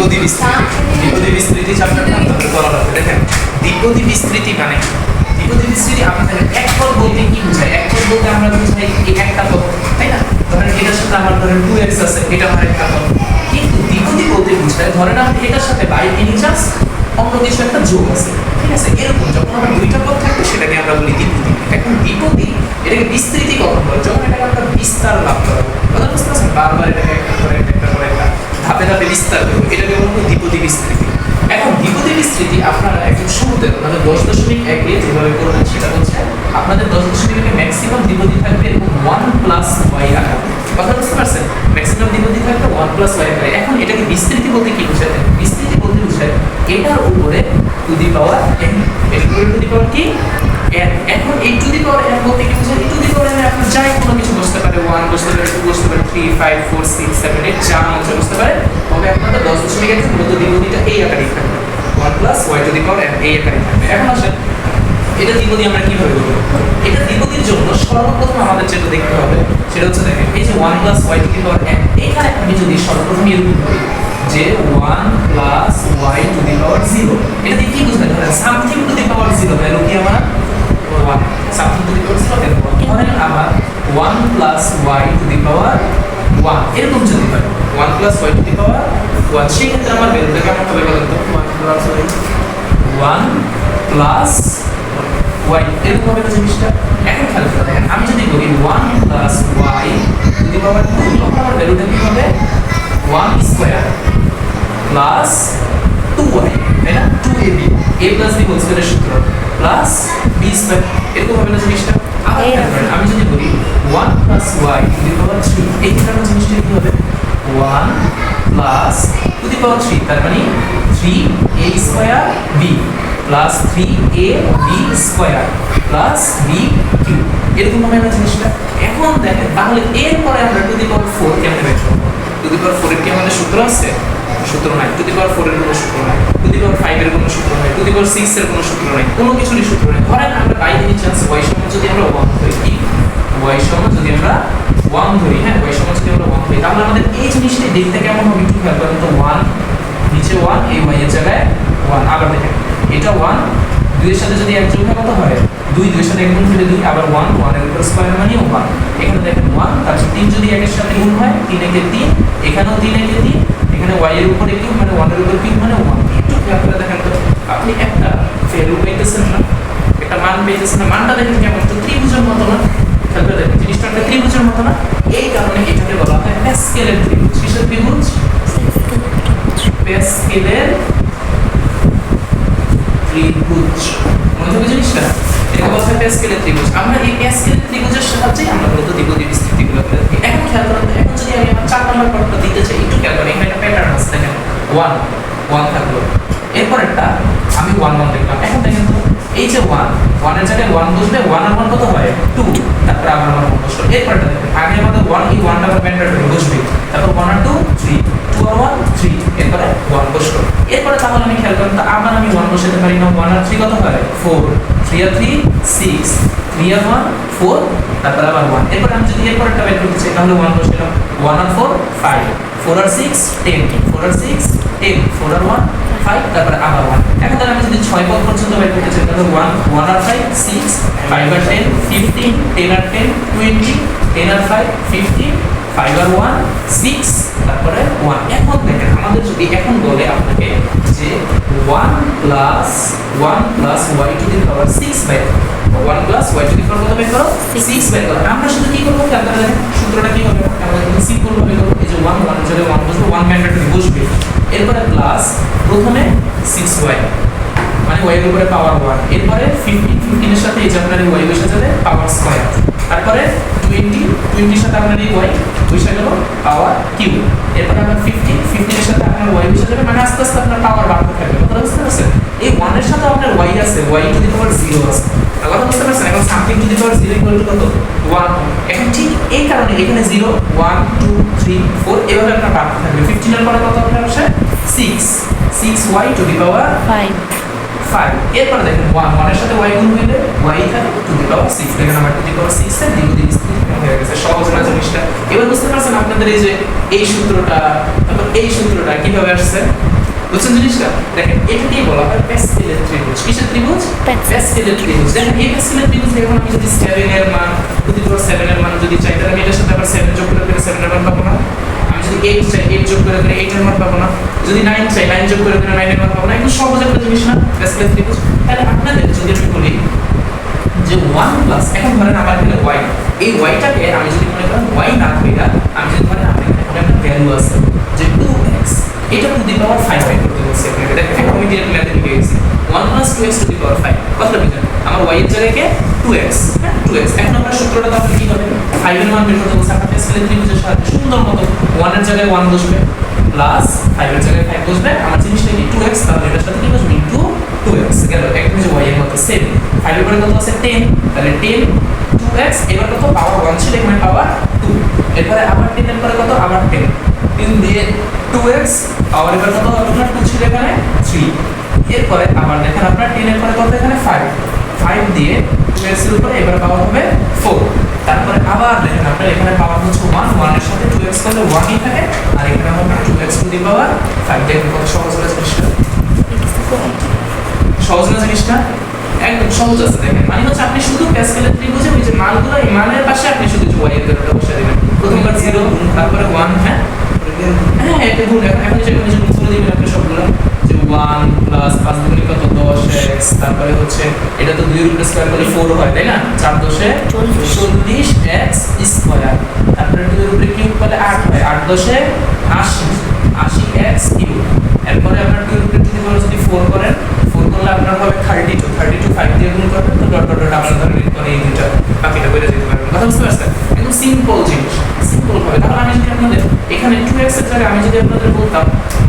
দ্বিপদী বিস্তৃতি। দ্বিপদী বিস্তৃতি চ্যাপ্টারটা আপনাদের করা লাগবে। দেখেন দ্বিপদী বিস্তৃতি মানে দ্বিপদী বিস্তৃতি আপনাদের এক পদ বলতে কি বোঝায়? এক পদ বলতে আমরা বুঝাই এই একটা পদ, তাই না? ধরেন এটার সাথে আমার ধরেন 2x আছে, এটা আমার একটা পদ। কিন্তু দ্বিপদী বলতে বোঝায় ধরেন আমার এটার সাথে বাই এনি চান্স অন্য কিছু একটা যোগ আছে, ঠিক আছে? এরকম যখন আমার দুইটা পদ থাকবে সেটাকে আমরা বলি দ্বিপদী। এখন দ্বিপদী এটাকে বিস্তৃতি কখন বলে? যখন এটাকে আমরা বিস্তার লাভ করবো। কথা বুঝতে পারছেন? বারবার এটাকে একটা করে একটা ধাপে ধাপে বিস্তার করবো, এটাকে বলবো দ্বিপদী বিস্তৃতি। এখন দ্বিপদী বিস্তৃতি আপনারা একদম শুরুতে আপনাদের 10.1 এ যেভাবে করবেন সেটা হচ্ছে আপনাদের 10.1 ম্যাক্সিমাম দ্বিপদী থাকবে 1+y আকারে। কথা বুঝতে পারছেন? ম্যাক্সিমাম দ্বিপদী থাকবে 1+y আকারে। এখন এটাকে বিস্তৃতি বলতে কি বোঝায়? বিস্তৃতি বলতে বোঝায় এটার উপরে টু দি পাওয়ার n, এর উপরে টু দি পাওয়ার কি n। এখন এই টু দি পাওয়ার n বলতে কি বোঝায়? এই টু দি পাওয়ার n আপনার যাই কোনো কিছু বসতে পারে, 1 বসতে পারে, 2 বসতে পারে, 3 5 4 6 7 8 যা মনে বসতে পারে। তবে আপনাদের 10.1 এর মূলত দ্বিপদীটা এই আকারেই থাকবে, 1+y to the power n এই আকারেই থাকবে। এখন আসেন এটা দ্বিপদী আমরা কিভাবে করব? এটা দ্বিপদীর জন্য সর্বপ্রথম আমাদের যেটা দেখতে হবে সেটা হচ্ছে দেখেন এই যে 1+y to the power n, এখানে আমি যদি সর্বপ্রথম এরকম করি যে 1+y টু দি পাওয়ার 0, এটা দিয়ে কি বুঝায়? ধরেন something to the power 0 value কি আমার 1, something to the power 0 value 1। ধরেন আমার 1+y টু দি পাওয়ার 1 এরকম যদি হয় 1+y টু দি পাওয়ার 1, সেই ক্ষেত্রে আমার ভ্যালুটা কেমন হবে বলেন তো? 1+y এরকম হবে না জিনিসটা। এখন খেয়াল করে দেখেন আমি যদি বলি 1+y টু দি পাওয়ার 2, তখন আমার ভ্যালুটা কি হবে 1² প্লাস 2y, তাই না? 2ab a plus b whole স্কয়ারের সূত্র প্লাস b², এরকম হবে না জিনিসটা। আবার খেয়াল করেন আমি যদি বলি 1+y টু দি পাওয়ার 3, এই ক্ষেত্রে জিনিসটা কি হবে 1 প্লাস টু দি পাওয়ার 3, তার মানে 3a² b plus 3ab² plus b³ এরকম হবে না জিনিসটা। এখন দেখেন তাহলে এরপরে আমরা টু দি পাওয়ার 4 কেমনে বের করব? টু দি পাওয়ার 4 এর কি আমাদের সূত্র আছে? সূত্র নাই। টু দি পাওয়ার 4 এর কোনো সূত্র নাই, টু দি পাওয়ার 5 এর কোনো সূত্র নাই, টু দি পাওয়ার 6 এর কোনো সূত্র নাই, কোনো কিছুরই সূত্র নাই। ধরেন আমরা বাই এনি চান্স y সমান যদি আমরা 1 ধরি, কি y সমান যদি আমরা 1 ধরি, হ্যাঁ y সমান যদি আমরা 1 ধরি, তাহলে আমাদের এই জিনিসটা দেখতে কেমন হবে একটু খেয়াল করেন তো। 1 নিচে 1, এই y এর জায়গায় 1। আবার দেখেন এটা 1 2 এর সাথে যদি এক যোগ হয় কত হয় 2, 2 এর সাথে এক গুণ করলে 2, আবার 1 1 এর উপর স্কয়ার মানে 1। এখানে দেখেন 1, তারপর 3 যদি 1 এর সাথে গুণ হয় 3 একে 3, এখানেও 3 একে 3, এখানে y এর উপরে কিউব মানে 1 এর উপর কিউব মানে 1। একটু খেয়াল করে দেখেন তো আপনি একটা ভ্যালু পাইতেছেন না, একটা মান পাইতেছেন না, মানটা দেখেন কেমন তো ত্রিভুজের মতো না? খেয়াল করে দেখেন জিনিসটা একটা ত্রিভুজের মতো না? এই কারণে এটাকে বলা হয় প্যাসকেলের ত্রিভুজ। কিসের ত্রিভুজ? প্যাসকেলের ত্রিভুজ। মনে থাকবে জিনিসটা? এটা বলা হয় প্যাসকেলের ত্রিভুজ। আমরা এই প্যাসকেলের ত্রিভুজের সাহায্যে আমরা মূলত দ্বিপদী বিস্তৃতিগুলো করে থাকি। এখন খেয়াল করেন এখন যদি আমি আমার 4 নম্বর পদটা দিতে চাই, একটু খেয়াল করেন এখানে একটা প্যাটার্ন আছে দেখেন 1 1 থাকলো, এরপরেরটা আমি 1 1 লিখলাম। এখন দেখেন তো এই যে 1 এর জায়গায় 1 বসলে 1 আর 1 কত হয় 2, তারপর আবার 1 বসলো। এরপরটা দেখেন আগে আমাদের 1 এই 1টা আবার প্যাটার্ন বসবে, তারপর 1 আর 2 3, 2 আর 1 3, এরপরে 1 বসলো। এরপরে তাহলে আমি খেয়াল করেন তো আবার আমি 1 বসাতে পারি না? 1 আর 3 কত হয় 4, 3 আর 3 6, 3 আর 1 4, তারপর আবার 1। এরপর আমি যদি এরপরটা বের করতে চাই তাহলে 1 বসালাম, 1 আর 4 5, 4 আর 6 10, 4 আর 6 10, 4 আর 1 5, তারপরে আবার 1। এখন তাহলে আমি যদি 6 পদ পর্যন্ত বের করতে চাই তাহলে 1 1 আর 5 6, 5 আর 10 15, 10 আর 10 20, 10 আর 5 15, 5 আর 1 6, তারপরে 1। এখন দেখেন আমাদের যদি এখন বলে আপনাকে যে 1+y to the power 6 by 1+y to the power কত বের করো 6 বের করো, আমরা শুধু কি করব? খেয়াল করে দেখেন সূত্রটা কি হবে? আমরা কিন্তু সিম্পল ভাবে করব। এই যে 1 1 এর জায়গায় 1 বসবে, 1 ম্যান্ডেটরি বসবে, এরপরে প্লাস প্রথমে 6y মানে y এর উপরে পাওয়ার 1, এরপরে 15 15 এর সাথে এই যে আপনার y বসে যাবে পাওয়ার স্কয়ার, তারপরে 20 20 এর সাথে আপনার এই y বসে গেল পাওয়ার কিউব, এরপরে আপনার 15 15 এর সাথে আপনার y বসে যাবে, মানে আস্তে আস্তে আপনার পাওয়ার বাড়তে থাকবে। কথা বুঝতে পারছেন? এই 1 এর সাথে আপনার y আছে, y টু দি পাওয়ার 0 আছে। কথা বুঝতে পারছেন? এখন something to the power 0 equal to কত 1। এখন ঠিক এই কারণে এখানে 0 1 2 3 4 এভাবে আপনার বাড়তে থাকবে। 15 এর পরে কত আপনার আসে 6 6y টু দি পাওয়ার 5 5। এরপর দেখেন 1 1 এর সাথে y গুণ হইলে y থাকে টু দি পাওয়ার 6, দেখেন আমার টু দি পাওয়ার 6 এর দ্বিগুণ হয়ে গেছে। সহজ না জিনিসটা? এবার বুঝতে পারছেন আপনাদের এই যে এই সূত্রটা তারপর এই সূত্রটা কিভাবে আসছে? প্যাসকেলের ত্রিভুজ। দেখেন এই প্যাসকেলের ত্রিভুজ এখন আমি যদি 7 এর মান টু দি পাওয়ার 7 এর মান যদি চাই তাহলে আমি এটার সাথে আবার 7 যোগ করে 7 এর মান পাবো না। আমি যদি 8 চাই 8 যোগ করে 8 এর মান পাবো না। যদি 9 চাই 9 যোগ করে 9 এর মান পাবো না। একদম সহজ একটা জিনিস না প্যাসকেলের ত্রিভুজ। তাহলে আপনাদের যদি আমি বলি যে 1 প্লাস, এখন ধরেন আমার এখানে y, এই y-টাকে আমি যদি মনে করেন y না কইরা আমি যদি ধরেন আমার এখানে একটা ভ্যালু আছে যে 2x, এটা টু দি পাওয়ার 5 ফাইন্ড করতে বলছি আপনাকে। দেখেন আমি ডিরেক্ট ম্যাথে লিখে গেছি 1 প্লাস 2x টু দি পাওয়ার 5 কতটা বুঝেন? আমার y এর জায়গায় কে 2x, হ্যাঁ 2x। এখন আমরা সূত্রটা তাহলে কি হবে? 5 এর মান বের করতে বলছি আমরা প্যাসকেলের ত্রিভুজের সাহায্যে সুন্দর মতো 1 এর জায়গায় 1 বসবে প্লাস 5 এর জায়গায় 5 বসবে, আমার জিনিসটা কি 2x, তাহলে এটার সাথে কি বসবে ইনটু 2x গেল। একদম যে y এর মতো সেম। 5 এর পরে কত আছে 10, তাহলে 10 2x, এবার কত পাওয়ার 1 ছিল এখানে পাওয়ার 2, এরপরে আবার 10 এর পরে কত আবার 10, 3 দিয়ে 2x পাওয়ার এবার কত হবে আপনার 2 ছিল এখানে 3, এরপরে আবার দেখেন আপনার 10 এর পরে কত এখানে 5, 5 দিয়ে 2x এর উপরে এবার পাওয়ার হবে 4, তারপরে আবার দেখেন আপনার এখানে পাওয়ার হচ্ছে 1, 1 এর সাথে 2x করলে 1 ই থাকে, আর এখানে হবে 2x টু দি পাওয়ার 5। দেখেন কত সহজ হলো জিনিসটা, সহজ না জিনিসটা? একদম সহজ আছে। দেখেন মানে হচ্ছে আপনি শুধু প্যাসকেলের ত্রিভুজে ওই যে মানগুলো, এই মানের পাশে আপনি শুধু y এর ভ্যালুটা বসিয়ে দিবেন। প্রথমবার 0, তারপরে 1, হ্যাঁ হ্যাঁ এটা গুণ। এখন যে গুণ করে দিবেন আপনি সবগুলো, যে 1 প্লাস 5 দুগুণে কত 10x, তারপরে হচ্ছে এটা তো 2 এর উপরে স্কয়ার করলে 4 হয় তাই না, 4 দশে 40x স্কয়ার, তারপরে 2 এর উপরে কিউব করলে 8 হয়, 8 দশে 80, 80x কিউব। এরপরে আপনার 2 এর উপরে যদি 4 করেন, 4 করলে আপনার হবে 32, 32 5 দিয়ে গুণ করবেন তো ডট ডট ডট আপনার ধরে করে এই দুটো বাকিটা করে যেতে পারবেন। কথা বুঝতে পারছেন? একদম সিম্পল জিনিস, সিম্পল হবে। তাহলে আমি যদি আপনাদের এখানে 2x এর জায়গায় আমি যদি আপনাদের বলতাম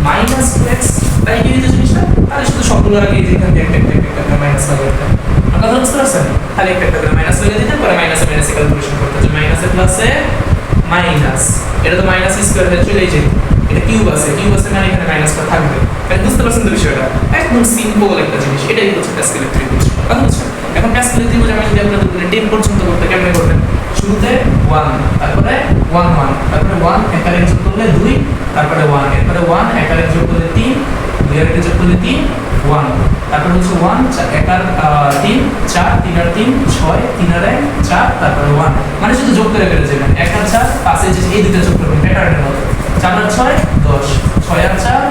-2x, তাই কি দিতে জিনিসটা, তাহলে শুধু সবগুলোর আগে এখান থেকে একটা মাইনাস লাগিয়ে দিতেন। কথা বুঝতে পারছেন? তাহলে একটা করে মাইনাস লাগিয়ে দিতেন, পরে মাইনাসে মাইনাসে ক্যালকুলেশন করতে, যে মাইনাসে প্লাসে মাইনাস, এটা তো মাইনাস স্কয়ার হয়ে চলে যায়, এটা কিউব আছে, কিউব আছে মানে এখানে মাইনাসটা থাকবে। তাই বুঝতে পারছেন তো বিষয়টা? একদম সিম্পল একটা জিনিস, এটাই হচ্ছে প্যাসকেলের ত্রিভুজ। কথা বুঝছেন? এখন প্যাসকেলের ত্রিভুজ আমি যদি আপনাদের 10 পর্যন্ত করতে কেমনে করবেন? শুরুতে 1, তারপরে 1 1, তারপরে 1 একারে যোগ করলে 2, তারপরে 1, এরপরে 1 একারে যোগ করলে 3, 2 একারে যোগ করলে 3 1, তারপরে হচ্ছে 1 একার 3 4, 3 আর 3 6, 3 আর 1 4, তারপরে 1, মানে শুধু যোগ করে করে যাবেন। 1 আর 4 5 এ যে এই দুটো যোগ করবেন প্যাটার্নের মতো, 4 আর 6 10, 6 আর 4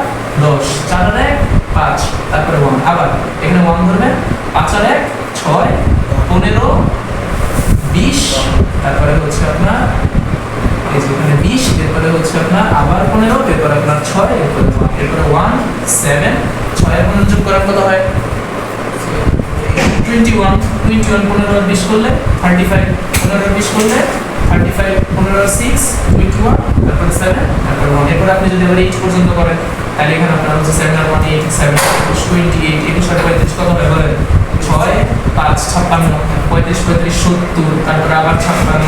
10, 4 আর 1 5, তারপরে 1, আবার এখানে 1 ধরবেন, 5 আর 1 6 15 20, তারপরে হচ্ছে আপনার এই যে এখানে 20, এরপরে হচ্ছে আপনার আবার 15, এরপরে আপনার 6, এরপরে 1, এরপরে 1 7, 6 এর 15 যোগ করার কত হয় 21, 21 15 আর 20 করলে 35, 15 আর 20 করলে 35, 15 আর 6 21, তারপরে 7, তারপরে 1, এরপর আপনি যদি আবার 8 পর্যন্ত করেন তাহলে এখানে আপনার হচ্ছে 7 আর 1 8, 7 28, 21 আর 35 কত হয় বলেন? 6 5 56, 35 35 70, তারপরে আবার 56,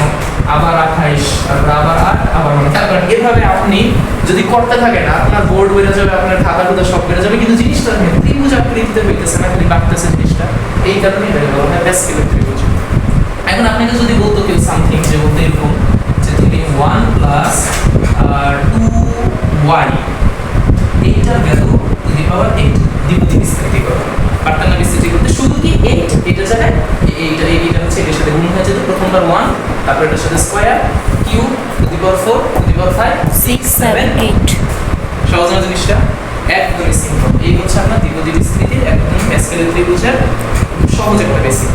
আবার 28, তারপরে আবার 8, আবার 1, তারপর এভাবে আপনি যদি করতে থাকেন আপনার বোর্ড বেড়ে যাবে, আপনার খাতা খুঁতা সব বেড়ে যাবে, কিন্তু জিনিসটা ত্রিভুজ আকৃতিতে হইতেছে না, খালি বাড়তেছে জিনিসটা, এই কারণে এটা বলা হয় প্যাসকেলের ত্রিভুজ। এখন আপনাকে যদি বলতো কেউ সামথিং, যে বলতে এরকম যে তুমি 1 প্লাস 2y এইটার ভ্যালু টু দি পাওয়ার 8 দ্বিপদী বিস্তৃতি করো, পারতেন না বিস্তৃতি করতে? শুধু কি 8 এটা জায়গায় এইটা হচ্ছে এর সাথে গুণ হয়ে যেত, প্রথমবার 1, তারপর এটার সাথে square cube two the power 4 two the পাওয়ার 5 6 7 8। সহজ না জিনিসটা? একদমই সিম্পল। এই হচ্ছে আপনার দ্বিপদী বিস্তৃতি, একদম প্যাসকেলের ত্রিভুজের সহজ একটা বেসিক।